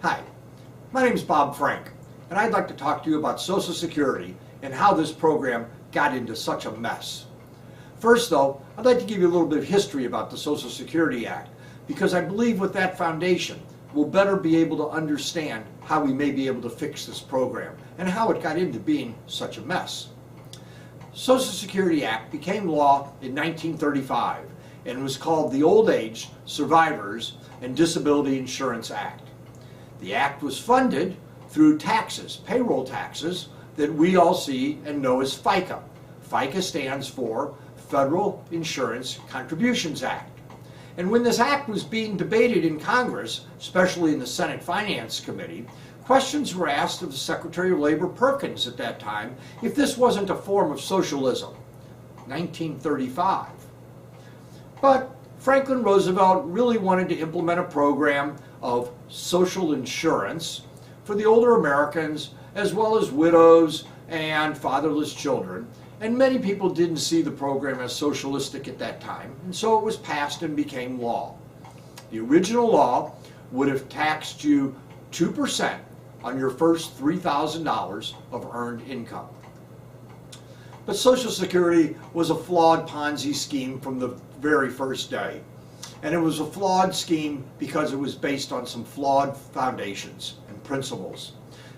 Hi, my name is Bob Frank, and I'd like to talk to you about Social Security and how this program got into such a mess. First though, I'd like to give you a little bit of history about the Social Security Act, because I believe with that foundation, we'll better be able to understand how we may be able to fix this program and how it got into being such a mess. Social Security Act became law in 1935 and was called the Old Age, Survivors, and Disability Insurance Act. The act was funded through taxes, payroll taxes, that we all see and know as FICA. FICA stands for Federal Insurance Contributions Act. And when this act was being debated in Congress, especially in the Senate Finance Committee, questions were asked of the Secretary of Labor Perkins at that time if this wasn't a form of socialism. 1935. But Franklin Roosevelt really wanted to implement a program of social insurance for the older Americans as well as widows and fatherless children. And many people didn't see the program as socialistic at that time, and so it was passed and became law. The original law would have taxed you 2% on your first $3,000 of earned income. But Social Security was a flawed Ponzi scheme from the very first day. And it was a flawed scheme because it was based on some flawed foundations and principles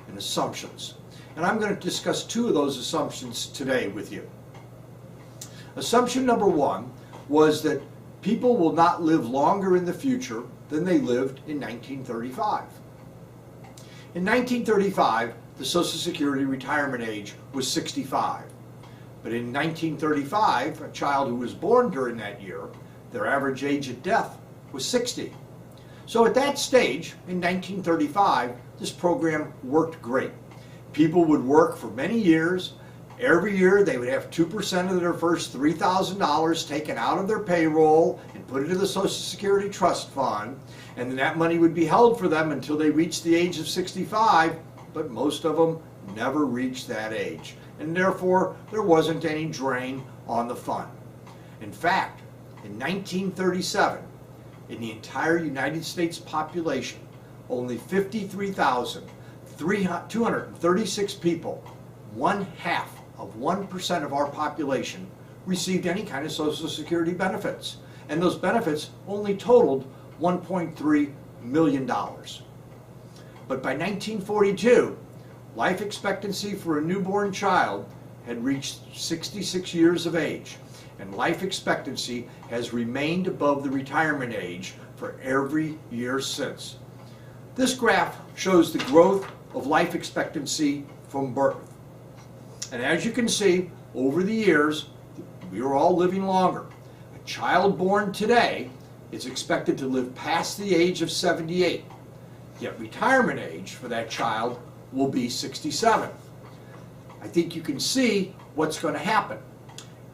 and assumptions. And I'm going to discuss two of those assumptions today with you. Assumption number one was that people will not live longer in the future than they lived in 1935. In 1935, the Social Security retirement age was 65. But in 1935, a child who was born during that year, their average age of death was 60. So at that stage, in 1935, this program worked great. People would work for many years. Every year they would have 2% of their first $3,000 taken out of their payroll and put into the Social Security Trust Fund, and then that money would be held for them until they reached the age of 65, but most of them never reached that age, and therefore there wasn't any drain on the fund. In fact, in 1937, in the entire United States population, only 53,236 people, 0.5% of our population, received any kind of Social Security benefits. And those benefits only totaled $1.3 million. But by 1942, life expectancy for a newborn child had reached 66 years of age, and life expectancy has remained above the retirement age for every year since. This graph shows the growth of life expectancy from birth. And as you can see, over the years, we are all living longer. A child born today is expected to live past the age of 78, yet retirement age for that child will be 67. I think you can see what's going to happen.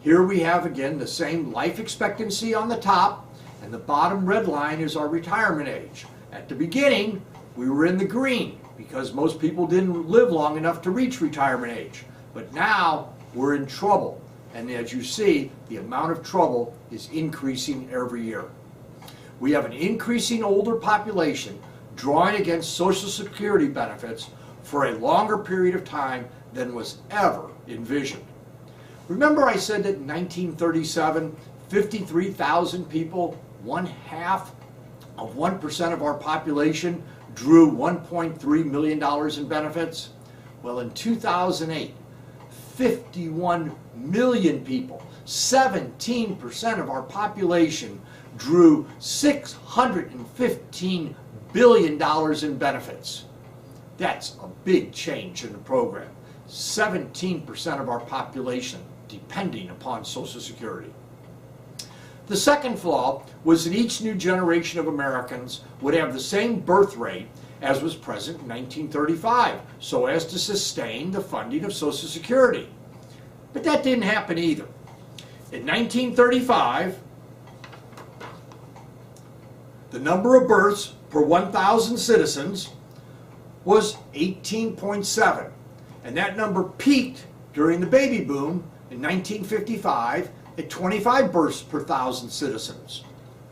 Here we have again the same life expectancy on the top, and the bottom red line is our retirement age. At the beginning, we were in the green because most people didn't live long enough to reach retirement age. But now we're in trouble, and as you see, the amount of trouble is increasing every year. We have an increasing older population drawing against Social Security benefits for a longer period of time than was ever envisioned. Remember I said that in 1937, 53,000 people, 0.5% of our population, drew $1.3 million in benefits? Well, in 2008, 51 million people, 17% of our population, drew $615 billion in benefits. That's a big change in the program. 17% of our population depending upon Social Security. The second flaw was that each new generation of Americans would have the same birth rate as was present in 1935, so as to sustain the funding of Social Security. But that didn't happen either. In 1935, the number of births per 1,000 citizens was 18.7, and that number peaked during the baby boom in 1955 at 25 births per 1,000 citizens.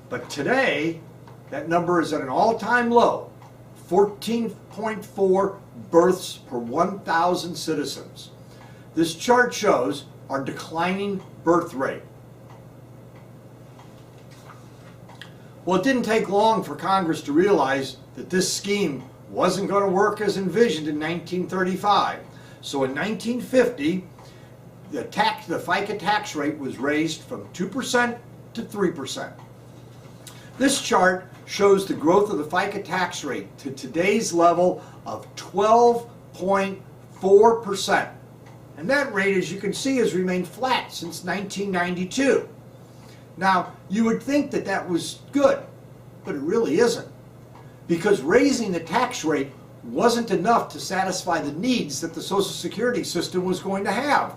But today, that number is at an all-time low, 14.4 births per 1,000 citizens. This chart shows our declining birth rate. Well, it didn't take long for Congress to realize that this scheme wasn't going to work as envisioned in 1935. So in 1950, the FICA tax rate was raised from 2% to 3%. This chart shows the growth of the FICA tax rate to today's level of 12.4%. And that rate, as you can see, has remained flat since 1992. Now, you would think that that was good, but it really isn't. Because raising the tax rate wasn't enough to satisfy the needs that the Social Security system was going to have.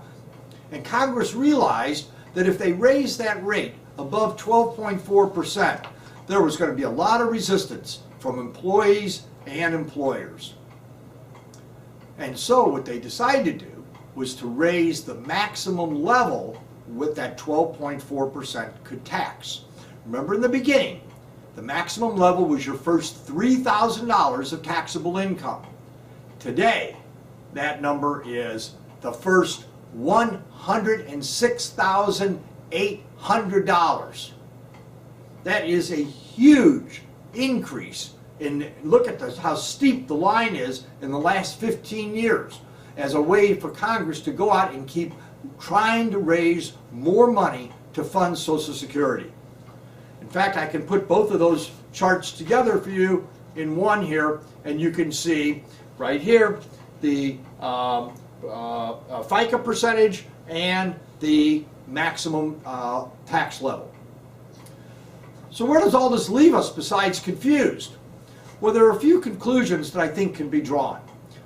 And Congress realized that if they raised that rate above 12.4%, there was going to be a lot of resistance from employees and employers. And so what they decided to do was to raise the maximum level with that 12.4% could tax. Remember, in the beginning, the maximum level was your first $3,000 of taxable income. Today, that number is the first $106,800. That is a huge increase. Look at how steep the line is in the last 15 years as a way for Congress to go out and keep trying to raise more money to fund Social Security. In fact, I can put both of those charts together for you in one here, and you can see right here the FICA percentage and the maximum tax level. So where does all this leave us besides confused? Well, there are a few conclusions that I think can be drawn.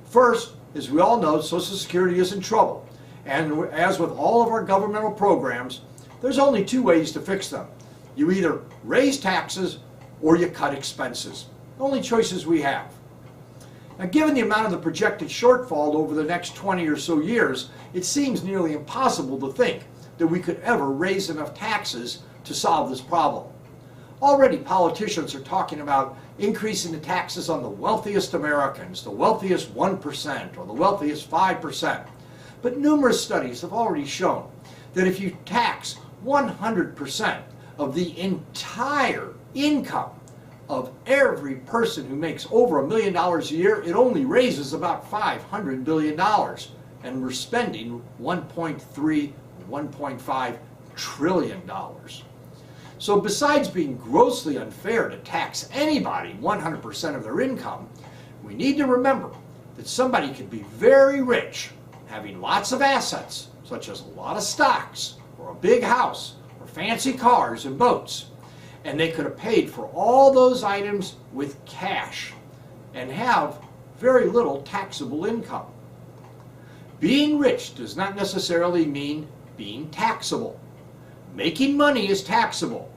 First, as we all know, Social Security is in trouble. And as with all of our governmental programs, there's only two ways to fix them. You either raise taxes or you cut expenses. The only choices we have. Now, given the amount of the projected shortfall over the next 20 or so years, it seems nearly impossible to think that we could ever raise enough taxes to solve this problem. Already politicians are talking about increasing the taxes on the wealthiest Americans, the wealthiest 1% or the wealthiest 5%. But numerous studies have already shown that if you tax 100% of the entire income of every person who makes over $1 million a year, it only raises about $500 billion. And we're spending $1.3, $1.5 trillion. So besides being grossly unfair to tax anybody 100% of their income, we need to remember that somebody could be very rich, having lots of assets, such as a lot of stocks, or a big house, or fancy cars and boats, and they could have paid for all those items with cash and have very little taxable income. Being rich does not necessarily mean being taxable. Making money is taxable.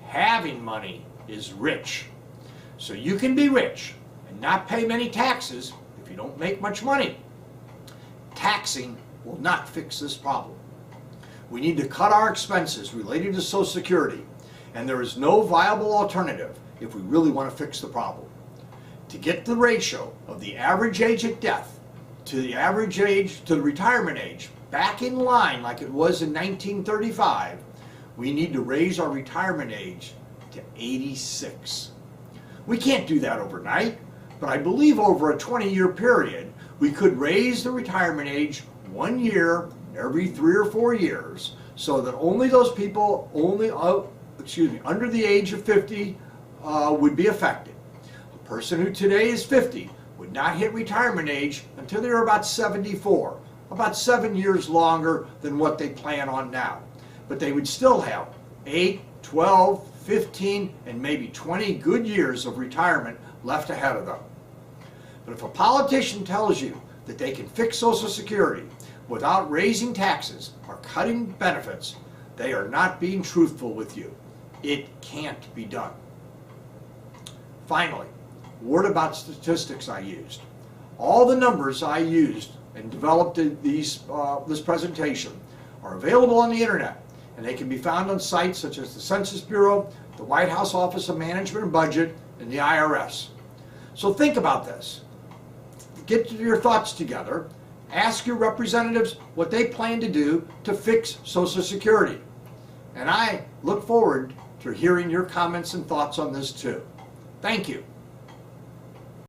Having money is rich. So you can be rich and not pay many taxes if you don't make much money. Taxing will not fix this problem. We need to cut our expenses related to Social Security, and there is no viable alternative if we really want to fix the problem. To get the ratio of the average age at death to the average age to the retirement age back in line like it was in 1935, we need to raise our retirement age to 86. We can't do that overnight, but I believe over a 20-year period, we could raise the retirement age 1 year every 3 or 4 years, so that only those people under the age of 50 would be affected. A person who today is 50 would not hit retirement age until they're about 74, about 7 years longer than what they plan on now. But they would still have 8, 12, 15, and maybe 20 good years of retirement left ahead of them. But if a politician tells you that they can fix Social Security without raising taxes or cutting benefits, they are not being truthful with you. It can't be done. Finally, a word about statistics I used. All the numbers I used and developed this presentation are available on the internet, and they can be found on sites such as the Census Bureau, the White House Office of Management and Budget, and the IRS. So think about this. Get your thoughts together. Ask your representatives what they plan to do to fix Social Security. And I look forward to hearing your comments and thoughts on this too. Thank you.